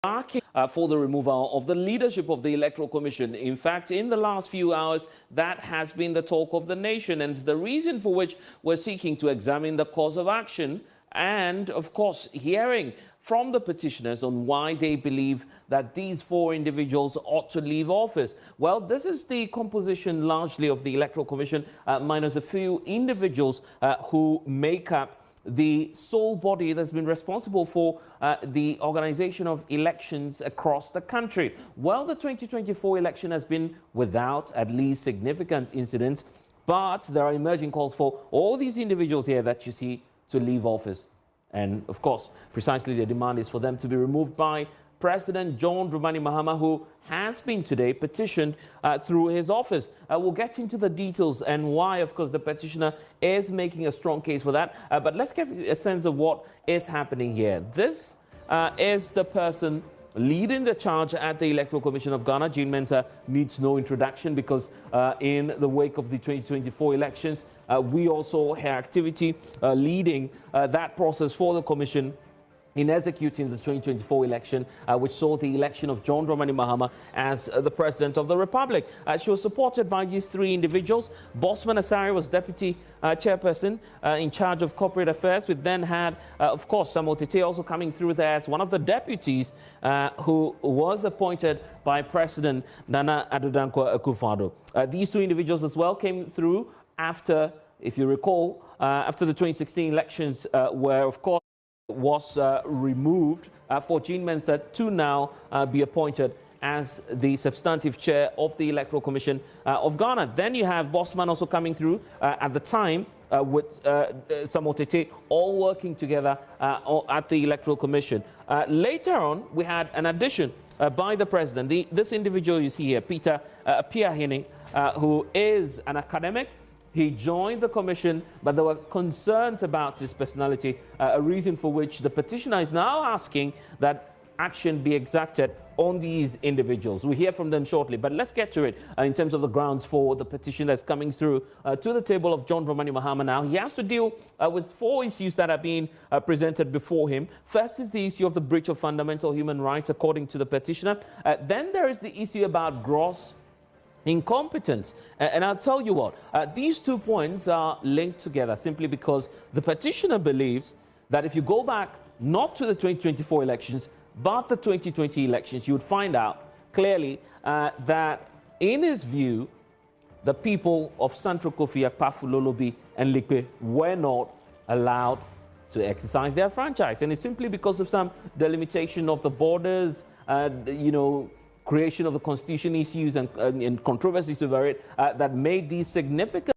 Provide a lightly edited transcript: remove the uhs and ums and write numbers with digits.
marking for the removal of the leadership of the Electoral Commission. In fact, in the last few hours, that has been the talk of the nation, and it's the reason for which we're seeking to examine the course of action and, of course, hearing from the petitioners on why they believe that these four individuals ought to leave office. Well, this is the composition largely of the Electoral Commission, minus a few individuals who make up the sole body that's been responsible for the organization of elections across the country. Well, the 2024 election has been without at least significant incidents, but there are emerging calls for all these individuals here that you see to leave office. And of course, precisely the demand is for them to be removed by President John Dramani Mahama, who has been today petitioned through his office. We'll get into the details and why, of course, the petitioner is making a strong case for that. But let's get a sense of what is happening here. This is the person leading the charge at the Electoral Commission of Ghana. Jean Mensa needs no introduction because in the wake of the 2024 elections, we also had activity leading that process for the Commission in executing the 2024 election, which saw the election of John Dramani Mahama as the President of the Republic. She was supported by these three individuals. Bosman Asari was Deputy Chairperson in charge of Corporate Affairs. We then had, of course, Samuel Tete also coming through there as one of the deputies who was appointed by President Nana Addo Dankwa Akufo-Addo. These two individuals as well came through after, if you recall, after the 2016 elections where, of course, was removed for Jean Mensa to now be appointed as the substantive chair of the Electoral Commission of Ghana. Then you have Bosman also coming through at the time with Samuel Tete, all working together at the Electoral Commission. Later on, we had an addition by the president. This individual you see here, Peter Piahini, who is an academic. He joined the commission, but there were concerns about his personality, a reason for which the petitioner is now asking that action be exacted on these individuals. We'll hear from them shortly, but let's get to it in terms of the grounds for the petition that's coming through to the table of John Dramani Mahama now. He has to deal with four issues that are being presented before him. First is the issue of the breach of fundamental human rights, according to the petitioner. Then there is the issue about gross incompetence. And I'll tell you what, these 2 points are linked together simply because the petitioner believes that if you go back not to the 2024 elections, but the 2020 elections, you would find out clearly that in his view, the people of Central Kofi, Akpafu, Lolobi, and Likwe were not allowed to exercise their franchise. And it's simply because of some delimitation of the borders, creation of the constitution issues and controversies over it that made these significant